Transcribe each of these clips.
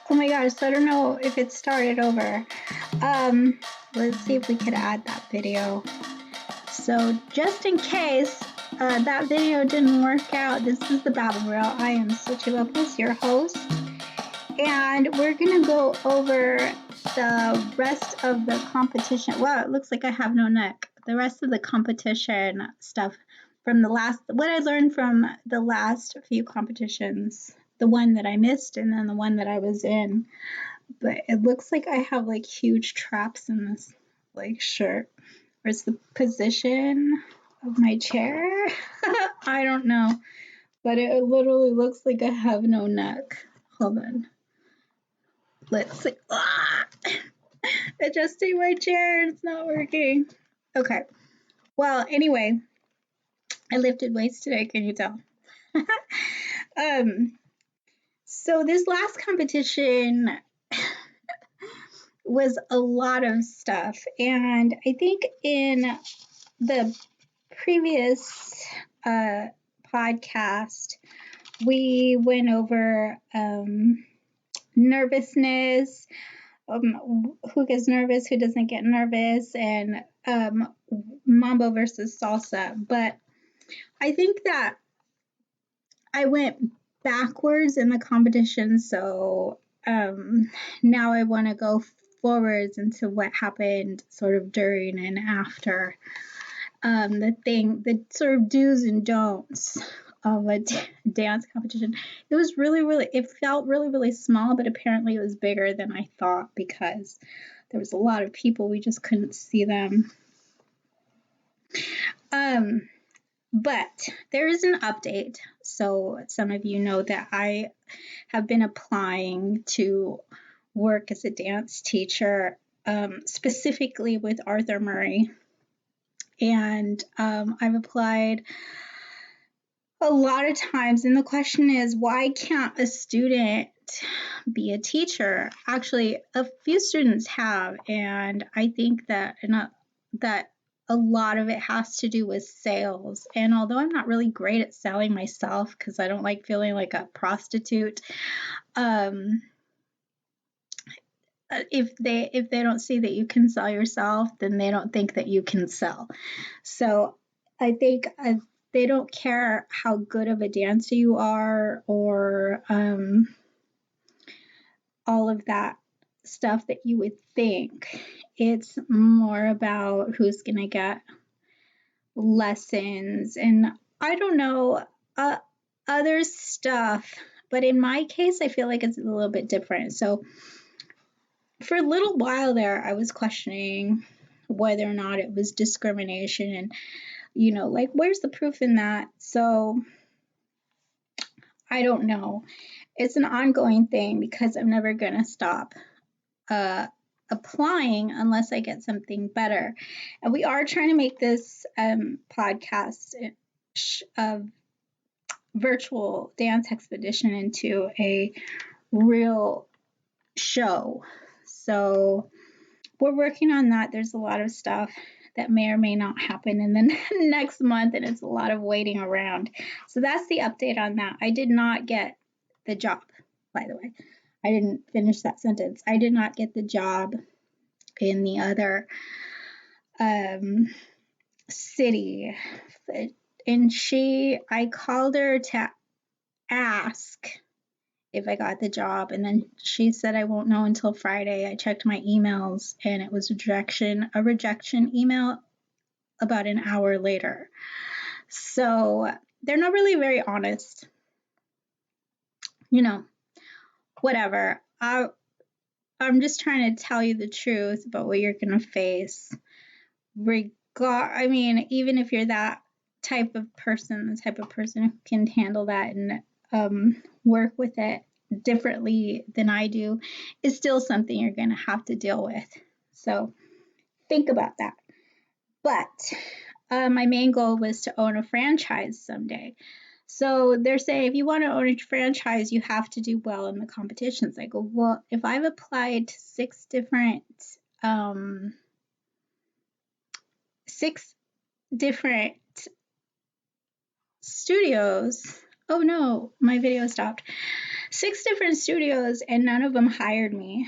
Oh my gosh, so I don't know if it started over. Let's see if we could add that video. So just in case that video didn't work out, this is the Ba.Bl. I am Switchy Lopez, your host, and we're gonna go over the rest of the competition. Wow, it looks like I have no neck. The rest of the competition stuff from what I learned from the last few competitions, the one that I missed and then the one that I was in. But it looks like I have like huge traps in this like shirt. Where's the position of my chair? I don't know, but it literally looks like I have no neck. Hold on. Let's see. Adjusting my chair, it's not working. Okay. Well, anyway, I lifted weights today, can you tell? So this last competition was a lot of stuff, and I think in the previous podcast we went over nervousness, who gets nervous, who doesn't get nervous, and mambo versus salsa. But I think that I went backwards in the competition, so now I want to go forwards into what happened sort of during and after the sort of do's and don'ts of a dance competition. It was it felt really small, but apparently it was bigger than I thought because there was a lot of people, we just couldn't see them. But there is an update. So some of you know that I have been applying to work as a dance teacher, specifically with Arthur Murray. And I've applied a lot of times, and the question is, why can't a student be a teacher? Actually, a few students have, and I think that a lot of it has to do with sales. And although I'm not really great at selling myself because I don't like feeling like a prostitute, if they don't see that you can sell yourself, then they don't think that you can sell. So I think they don't care how good of a dancer you are or all of that stuff that you would think. It's more about who's going to get lessons and I don't know, other stuff. But in my case, I feel like it's a little bit different. So for a little while there, I was questioning whether or not it was discrimination and, like, where's the proof in that? So I don't know. It's an ongoing thing because I'm never going to stop applying unless I get something better. And we are trying to make this podcast virtual dance expedition into a real show. So we're working on that. There's a lot of stuff that may or may not happen in the next month, and it's a lot of waiting around. So that's the update on that. I did not get the job, by the way. I didn't finish that sentence. I did not get the job in the other city. And I called her to ask if I got the job, and then she said I won't know until Friday. I checked my emails and it was a rejection email about an hour later. So they're not really very honest. Whatever. I'm just trying to tell you the truth about what you're going to face. Even if you're that type of person, the type of person who can handle that and work with it differently than I do, is still something you're going to have to deal with. So think about that. But my main goal was to own a franchise someday. So they're saying, if you want to own a franchise, you have to do well in the competitions. I go, well, if I've applied to 6 different studios, oh no, my video stopped. 6 different studios, and none of them hired me.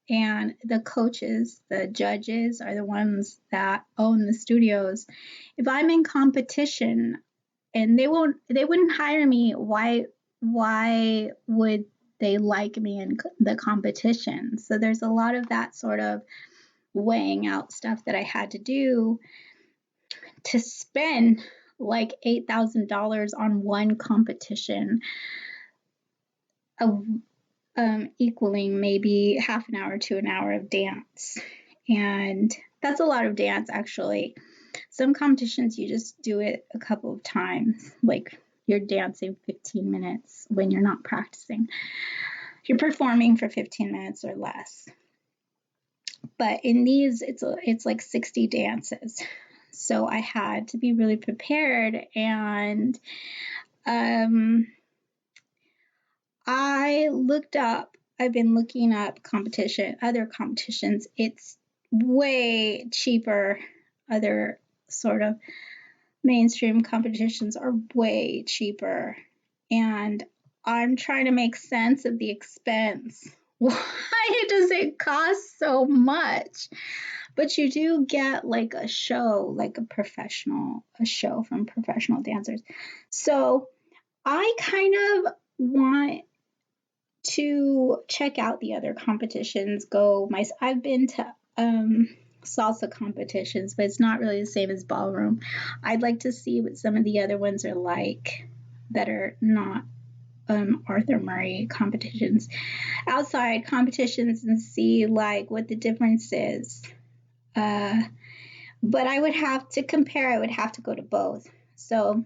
And the coaches, the judges are the ones that own the studios. If I'm in competition and they wouldn't hire me, why would they like me in the competition? So there's a lot of that sort of weighing out stuff that I had to do to spend like $8,000 on one competition, equaling maybe half an hour to an hour of dance. And that's a lot of dance, actually. Some competitions, you just do it a couple of times, like you're dancing 15 minutes when you're not practicing. You're performing for 15 minutes or less. But in these, it's like 60 dances. So I had to be really prepared, and I've been looking up other competitions. It's way cheaper. Other sort of mainstream competitions are way cheaper. And I'm trying to make sense of the expense. Why does it cost so much? But you do get like a show, like a show from professional dancers. So I kind of want to check out the other competitions. I've been to salsa competitions, but it's not really the same as ballroom. I'd like to see what some of the other ones are like that are not Arthur Murray competitions, outside competitions, and see like what the difference is. But I would have to compare. I would have to go to both. So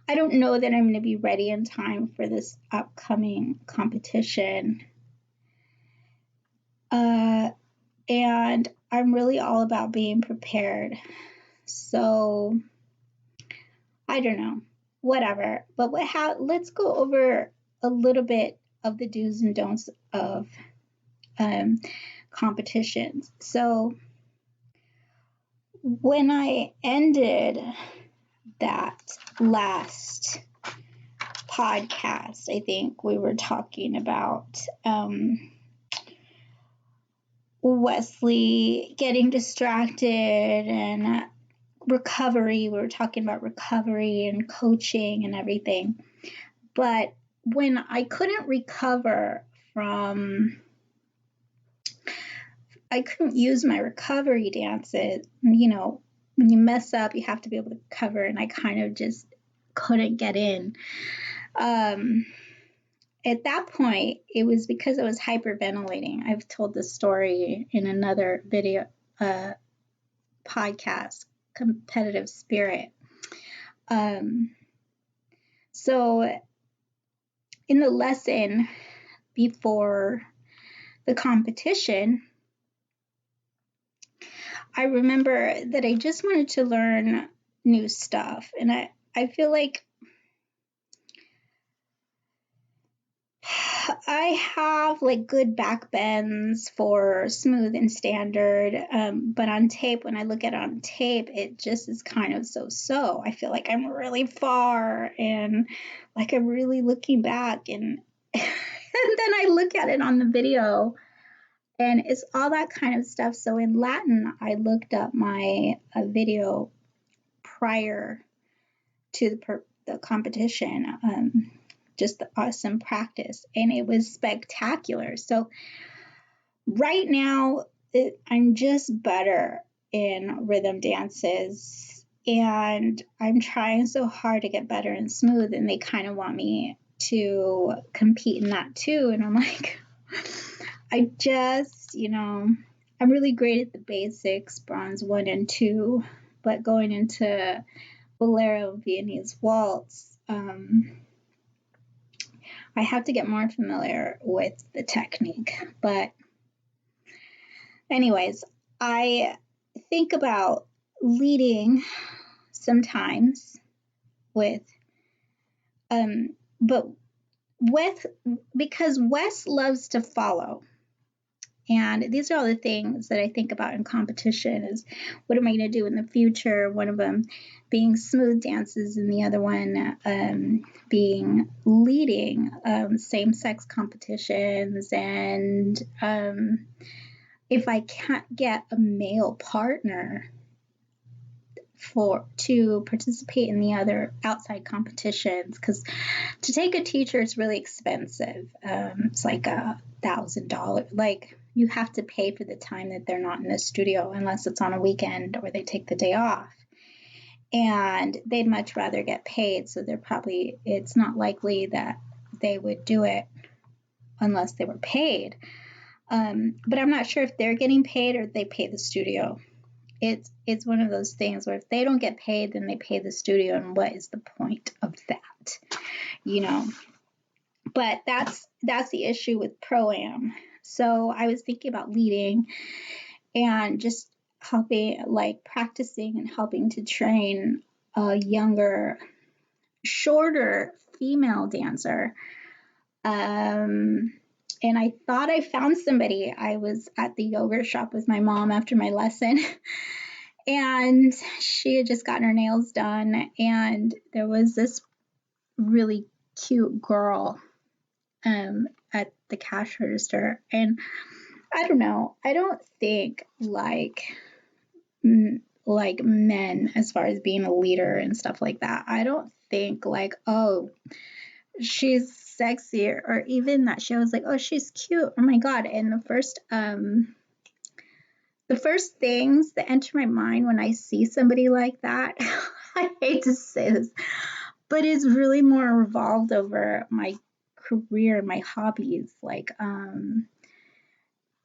I don't know that I'm going to be ready in time for this upcoming competition. And I'm really all about being prepared. So I don't know, whatever. But let's go over a little bit of the do's and don'ts of competitions. So when I ended that last podcast, I think we were talking about Wesley getting distracted and recovery. We were talking about recovery and coaching and everything. But when I couldn't recover I couldn't use my recovery dances. You know, when you mess up, you have to be able to recover, and I kind of just couldn't get in. At that point, it was because I was hyperventilating. I've told this story in another video podcast, Competitive Spirit. So in the lesson before the competition, I remember that I just wanted to learn new stuff. And I feel like I have like good back bends for smooth and standard, but on tape, when I look at it on tape, it just is kind of so. I feel like I'm really far and like I'm really looking back, and and then I look at it on the video, and it's all that kind of stuff. So in Latin, I looked up my video prior to the competition. Just the awesome practice, and it was spectacular. So right now I'm just better in rhythm dances, and I'm trying so hard to get better and smooth, and they kind of want me to compete in that too. And I'm like, I just, I'm really great at the basics, bronze 1 and 2, but going into Bolero, Viennese waltz, I have to get more familiar with the technique. But anyways, I think about leading sometimes because Wes loves to follow. And these are all the things that I think about in competition is what am I going to do in the future? One of them being smooth dances and the other one being leading same-sex competitions. And if I can't get a male partner to participate in the other outside competitions, because to take a teacher is really expensive. It's like $1,000. Like you have to pay for the time that they're not in the studio unless it's on a weekend or they take the day off. And they'd much rather get paid, so it's not likely that they would do it unless they were paid. But I'm not sure if they're getting paid or if they pay the studio. It's one of those things where if they don't get paid, then they pay the studio, and what is the point of that? But that's the issue with Pro-Am. So I was thinking about leading and just helping, like practicing and helping to train a younger, shorter female dancer. And I thought I found somebody. I was at the yoga shop with my mom after my lesson. And she had just gotten her nails done, and there was this really cute girl at the cash register. And I don't know, I don't think like men, as far as being a leader and stuff like that, I don't think like, oh, she's sexy, or even that she was like, oh, she's cute, oh my god. And the first things that enter my mind when I see somebody like that, I hate to say this, but it's really more revolved over my career, my hobbies. Like,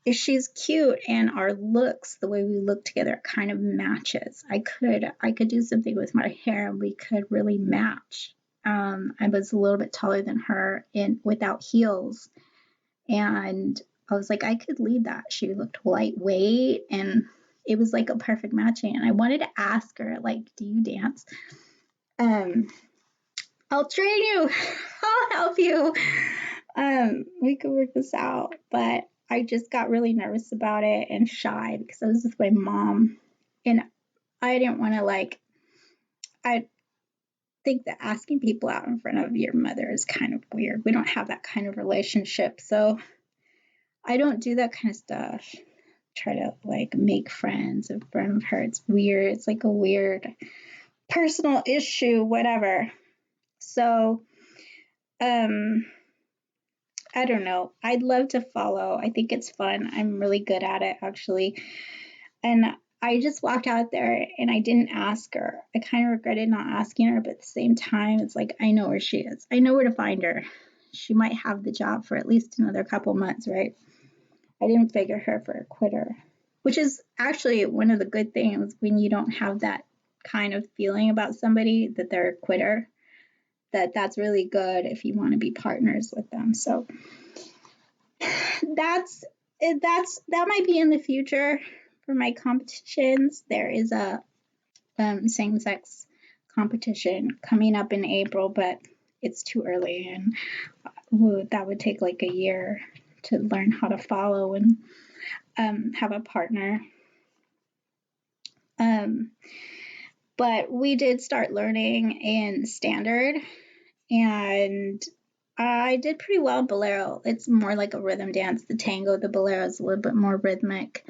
if she's cute and our looks, the way we look together, kind of matches. I could do something with my hair and we could really match. I was a little bit taller than her without heels, and I was like, I could lead that. She looked lightweight and it was like a perfect matching. And I wanted to ask her, like, do you dance? I'll train you. I'll help you. We could work this out. But I just got really nervous about it and shy because I was with my mom. And I didn't want to I think that asking people out in front of your mother is kind of weird. We don't have that kind of relationship. So I don't do that kind of stuff. Try to make friends in front of her. It's weird. It's like a weird personal issue, whatever. So, I don't know. I'd love to follow. I think it's fun. I'm really good at it, actually. And I just walked out there and I didn't ask her. I kind of regretted not asking her, but at the same time, it's like, I know where she is. I know where to find her. She might have the job for at least another couple months, right? I didn't figure her for a quitter, which is actually one of the good things when you don't have that kind of feeling about somebody that they're a quitter, that's really good if you want to be partners with them. So that might be in the future for my competitions. There is a same-sex competition coming up in April, but it's too early, and that would take like a year to learn how to follow and have a partner. But we did start learning in standard, and I did pretty well in Bolero. It's more like a rhythm dance. The tango, the Bolero is a little bit more rhythmic,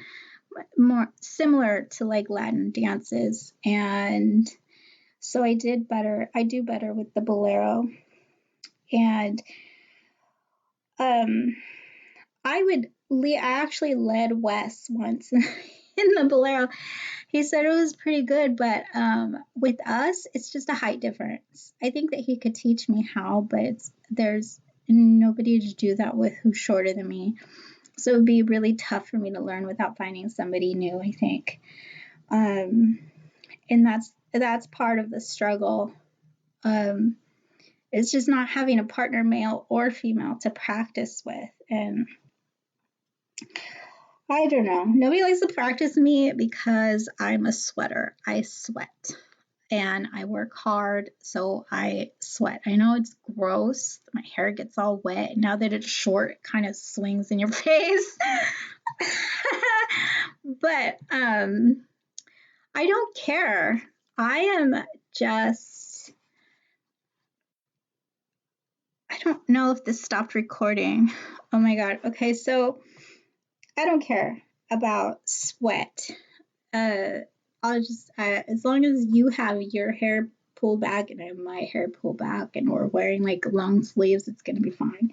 more similar to like Latin dances. And so I do better with the Bolero. And I actually led Wes once in the Bolero. He said it was pretty good, but with us, it's just a height difference. I think that he could teach me how, but there's nobody to do that with who's shorter than me. So it would be really tough for me to learn without finding somebody new, I think. And that's part of the struggle. It's just not having a partner, male or female, to practice with. And I don't know. Nobody likes to practice me because I'm a sweater. I sweat and I work hard, so I sweat. I know it's gross. My hair gets all wet. Now that it's short, it kind of swings in your face. But I don't care. I am just, I don't know if this stopped recording. Oh my God. Okay, so I don't care about sweat. Uh, as long as you have your hair pulled back and I have my hair pulled back and we're wearing like long sleeves, it's going to be fine.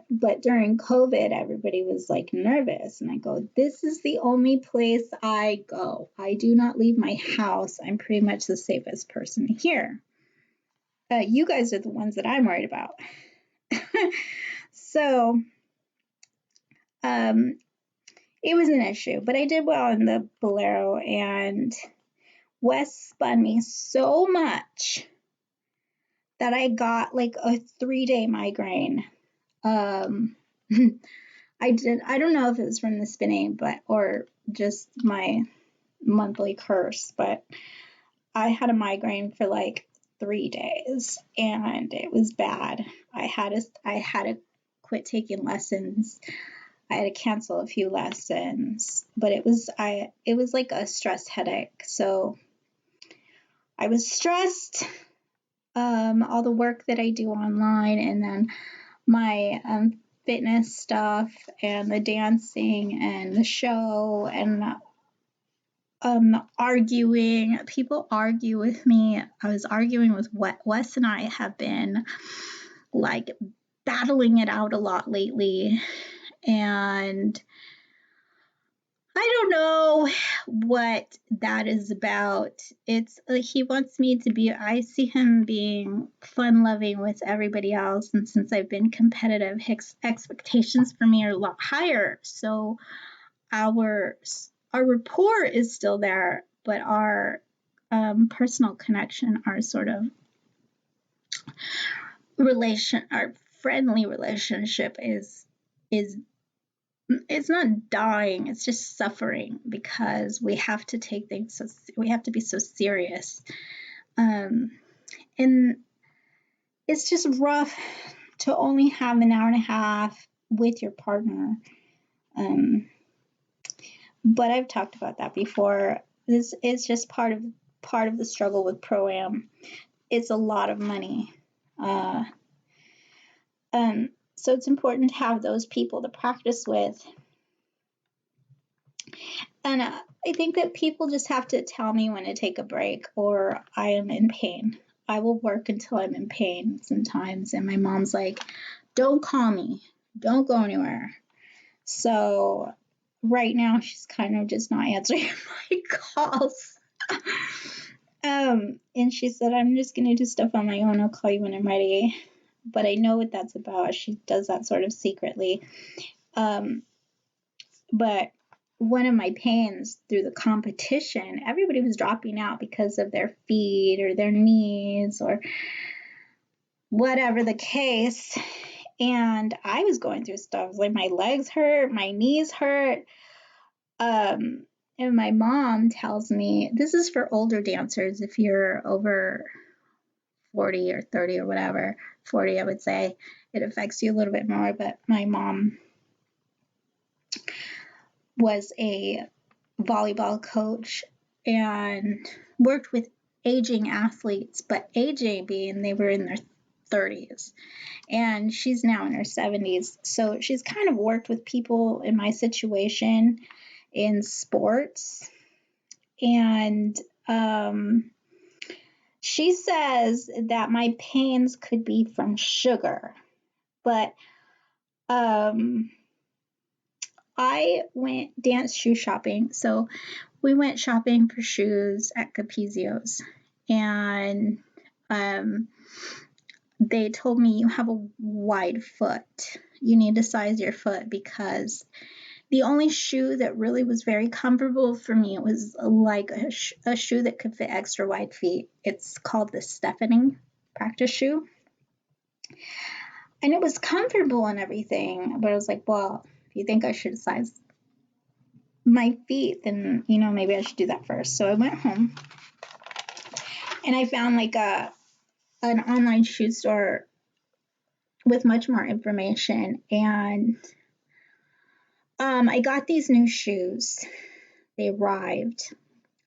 But during COVID, everybody was like nervous. And I go, this is the only place I go. I do not leave my house. I'm pretty much the safest person here. You guys are the ones that I'm worried about. So it was an issue, but I did well in the Bolero, and Wes spun me so much that I got like a 3-day migraine. I don't know if it was from the spinning, or just my monthly curse, but I had a migraine for like 3 days and it was bad. I had to quit taking lessons. I had to cancel a few lessons, but it was like a stress headache. So I was stressed, all the work that I do online, and then my fitness stuff and the dancing and the show and arguing. People argue with me. I was arguing with Wes, and I have been like battling it out a lot lately, and I don't know what that is about. It's like he wants me to be, I see him being fun loving with everybody else. And since I've been competitive, his expectations for me are a lot higher. So our rapport is still there, but our personal connection, our sort of our friendly relationship is it's not dying, it's just suffering because we have to take things we have to be so serious, and it's just rough to only have an hour and a half with your partner, but I've talked about that before. This is just part of the struggle with pro-am. It's a lot of money, so it's important to have those people to practice with. And I think that people just have to tell me when to take a break or I am in pain. I will work until I'm in pain sometimes. And my mom's like, don't call me. Don't go anywhere. So right now she's kind of just not answering my calls. And she said, I'm just going to do stuff on my own. I'll call you when I'm ready. But I know what that's about. She does that sort of secretly. But one of my pains through the competition, everybody was dropping out because of their feet or their knees or whatever the case. And I was going through stuff like my legs hurt, my knees hurt. And my mom tells me, this is for older dancers, if you're over 40 or 30 or whatever, 40, I would say, it affects you a little bit more. But my mom was a volleyball coach and worked with aging athletes, but aging being they were in their 30s, and she's now in her 70s. So she's kind of worked with people in my situation in sports. And she says that my pains could be from sugar, but I went dance shoe shopping. So we went shopping for shoes at Capezio's, and they told me you have a wide foot. You need to size your foot, because the only shoe that really was very comfortable for me was like a shoe that could fit extra wide feet. It's called the Stephanie practice shoe. And it was comfortable and everything, but I was like, well, if you think I should size my feet, then, maybe I should do that first. So I went home and I found like an online shoe store with much more information. And I got these new shoes. They arrived.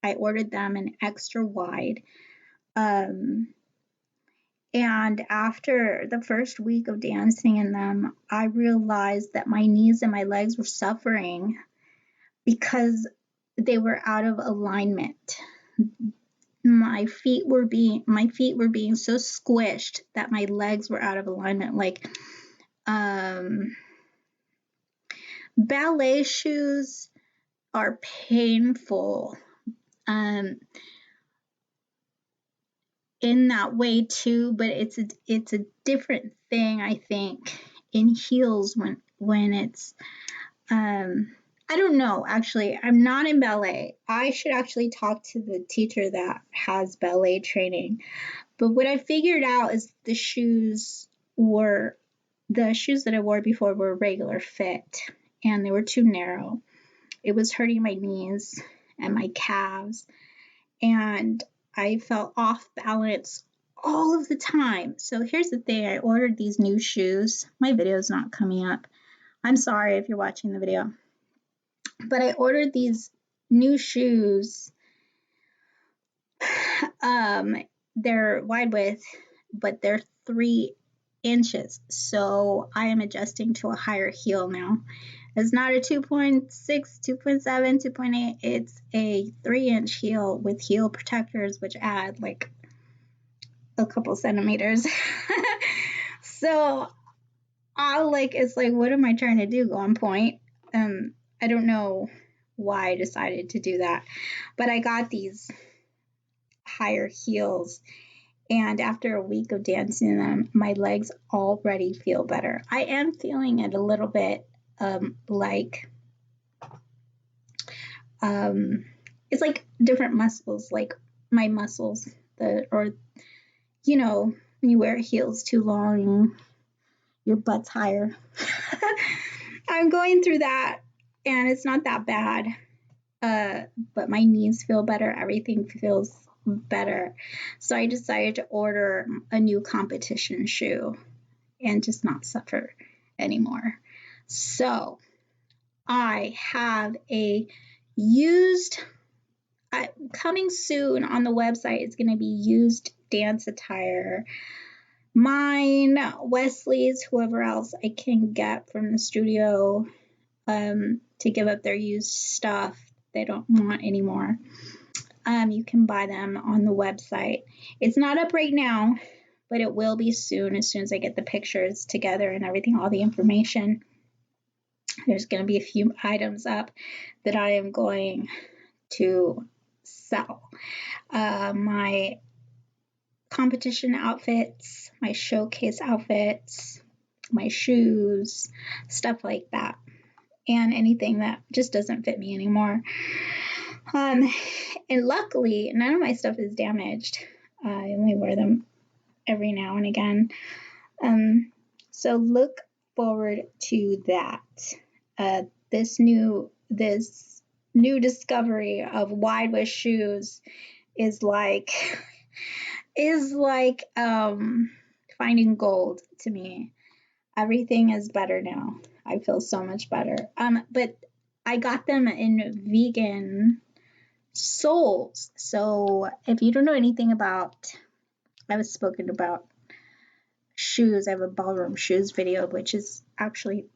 I ordered them in extra wide. And after the first week of dancing in them, I realized that my knees and my legs were suffering because they were out of alignment. My feet were being so squished that my legs were out of alignment. Like ballet shoes are painful in that way too, but it's a different thing, I think, in heels when it's I don't know, actually. I'm not in ballet. I should actually talk to the teacher that has ballet training. But what I figured out is the shoes that I wore before were regular fit and they were too narrow. It was hurting my knees and my calves, and I felt off balance all of the time. So here's the thing, I ordered these new shoes. My video is not coming up. I'm sorry if you're watching the video. But I ordered these new shoes. They're wide width, but they're 3 inches. So I am adjusting to a higher heel now. It's not a 2.6, 2.7, 2.8. It's a 3-inch heel with heel protectors, which add like a couple centimeters. So it's like, what am I trying to do? Go on point. I don't know why I decided to do that, but I got these higher heels, and after a week of dancing in them, my legs already feel better. I am feeling it a little bit it's like different muscles, like my muscles, when you wear heels too long, your butt's higher. I'm going through that, and it's not that bad. But my knees feel better. Everything feels better. So I decided to order a new competition shoe and just not suffer anymore. So I have a used, coming soon on the website, it's going to be used dance attire. Mine, Wesley's, whoever else I can get from the studio to give up their used stuff they don't want anymore. You can buy them on the website. It's not up right now, but it will be soon as I get the pictures together and everything, all the information. There's going to be a few items up that I am going to sell. My competition outfits, my showcase outfits, my shoes, stuff like that, and anything that just doesn't fit me anymore. And luckily, none of my stuff is damaged. I only wear them every now and again. So look forward to that. This new discovery of wide width shoes is like finding gold to me. Everything is better now. I feel so much better. But I got them in vegan soles. So if you don't know anything about, I was spoken about shoes. I have a ballroom shoes video, which is actually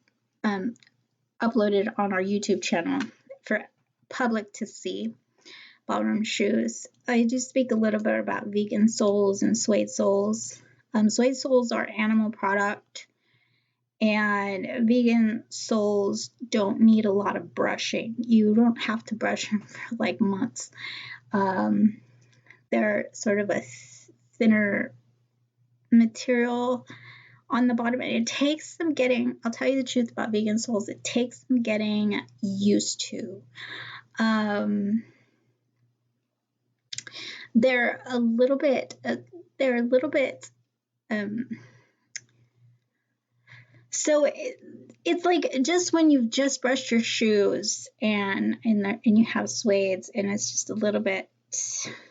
uploaded on our YouTube channel for public to see. Ballroom shoes. I do speak a little bit about vegan soles and suede soles. Suede soles are animal product, and vegan soles don't need a lot of brushing. You don't have to brush them for like months. They're sort of a thinner material on the bottom, and it takes them getting, I'll tell you the truth about vegan soles, it takes them getting used to. They're a little bit so it's like just when you've just brushed your shoes and you have suedes, and it's just a little bit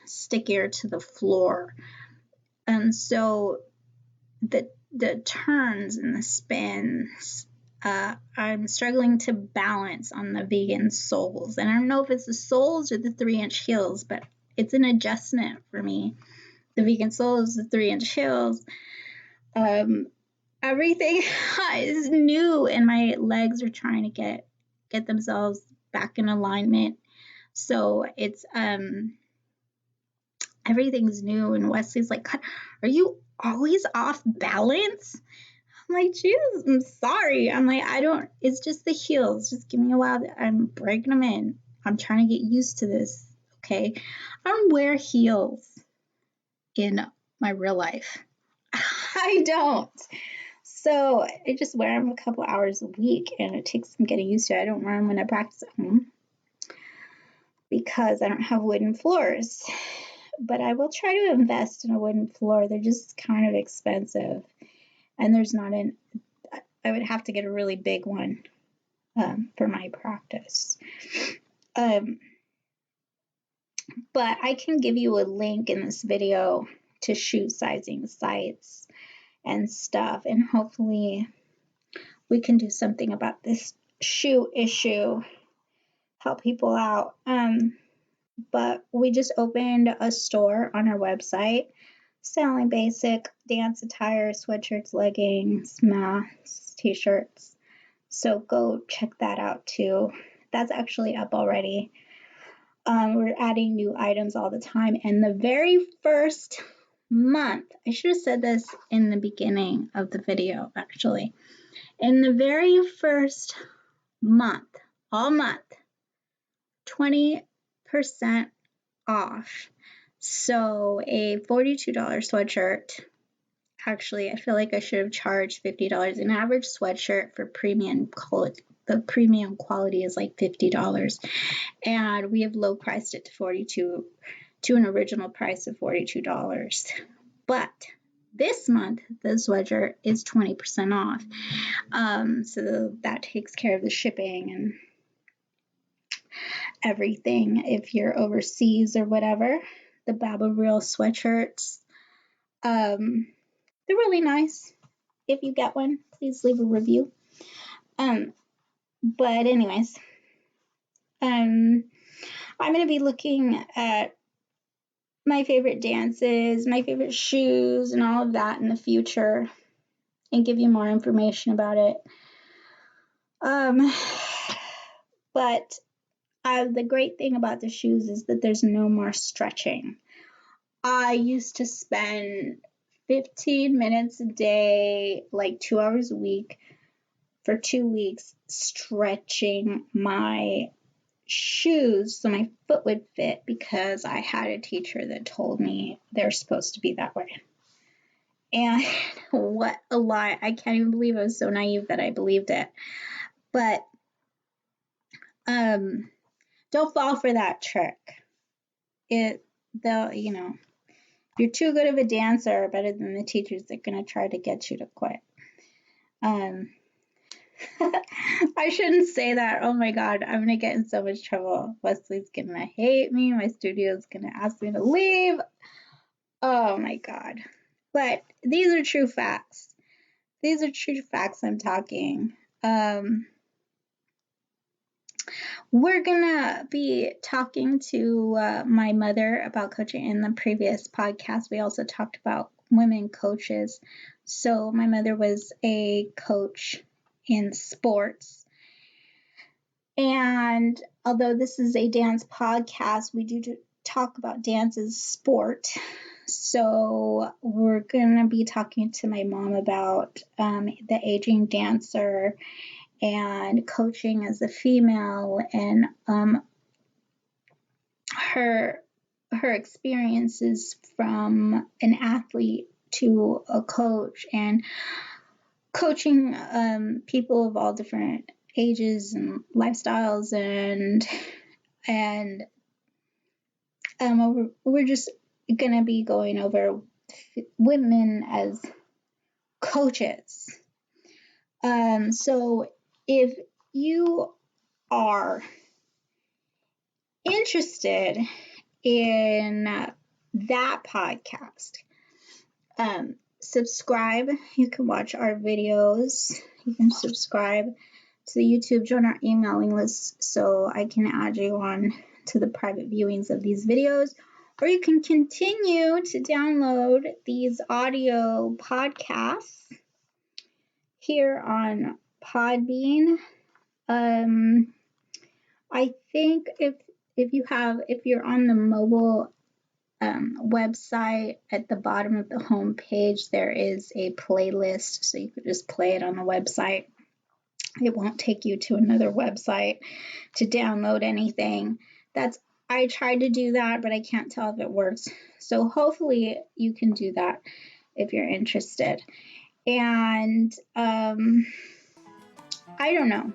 stickier to the floor, and so the turns and the spins I'm struggling to balance on the vegan soles. And I don't know if it's the soles or the 3-inch heels, but it's an adjustment for me. The vegan soles, the 3-inch heels. Everything is new, and my legs are trying to get themselves back in alignment. So it's everything's new, and Wesley's like, are you always off balance? I'm like, Jesus, I'm sorry. I'm like, it's just the heels. Just give me a while. I'm breaking them in. I'm trying to get used to this. Okay. I don't wear heels in my real life. I don't. So I just wear them a couple hours a week, and it takes some getting used to. I don't wear them when I practice at home because I don't have wooden floors. But I will try to invest in a wooden floor. They're just kind of expensive, and there's not I would have to get a really big one for my practice. But I can give you a link in this video to shoe sizing sites and stuff, and hopefully we can do something about this shoe issue, help people out. But we just opened a store on our website selling basic dance attire, sweatshirts, leggings, masks, t-shirts. So go check that out too. That's actually up already. We're adding new items all the time. And the very first month, I should have said this in the beginning of the video, actually. In the very first month, all month, 20% off. So a $42 sweatshirt. Actually, I feel like I should have charged $50. An average sweatshirt for premium quality, the premium quality is like $50. And we have low priced it to $42 to an original price of $42. But this month, the sweatshirt is 20% off. So that takes care of the shipping and everything if you're overseas or whatever. The Ba.Bl sweatshirts, they're really nice. If you get one, please leave a review. But anyways, I'm going to be looking at my favorite dances, my favorite shoes, and all of that in the future, and give you more information about it. But the great thing about the shoes is that there's no more stretching. I used to spend 15 minutes a day, like 2 hours a week, for 2 weeks, stretching my shoes so my foot would fit because I had a teacher that told me they're supposed to be that way. And what a lie. I can't even believe I was so naive that I believed it. But don't fall for that trick. If you're too good of a dancer, better than the teachers that are going to try to get you to quit. I shouldn't say that. Oh my God, I'm going to get in so much trouble. Wesley's going to hate me. My studio's going to ask me to leave. Oh my God. But these are true facts. These are true facts I'm talking. We're going to be talking to my mother about coaching. In the previous podcast, we also talked about women coaches. So my mother was a coach in sports. And although this is a dance podcast, we do talk about dance as sport. So we're going to be talking to my mom about the aging dancer and coaching as a female, and her experiences from an athlete to a coach, and coaching people of all different ages and lifestyles, and we're just gonna be going over women as coaches. So if you are interested in that podcast, subscribe. You can watch our videos. you can subscribe to the YouTube, join our emailing list so I can add you on to the private viewings of these videos, or you can continue to download these audio podcasts here on Podbean. I think if you're on the mobile website, at the bottom of the home page there is a playlist, so you could just play it on the website. It won't take you to another website to download anything. I tried to do that, but I can't tell if it works. So hopefully you can do that if you're interested. And I don't know.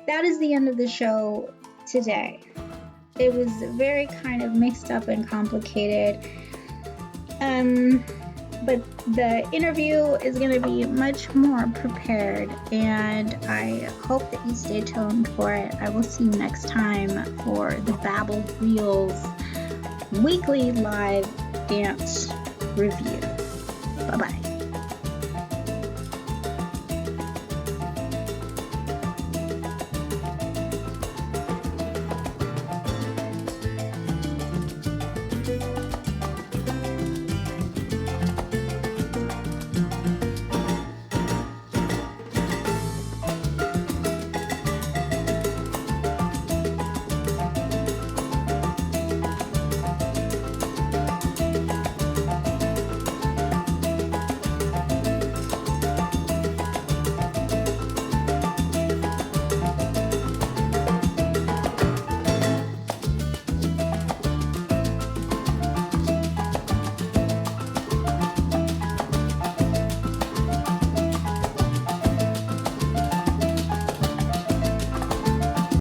That is the end of the show today. It was very kind of mixed up and complicated. But the interview is going to be much more prepared, and I hope that you stay tuned for it. I will see you next time for the Ba.Bl Reels weekly live dance review. Bye-bye.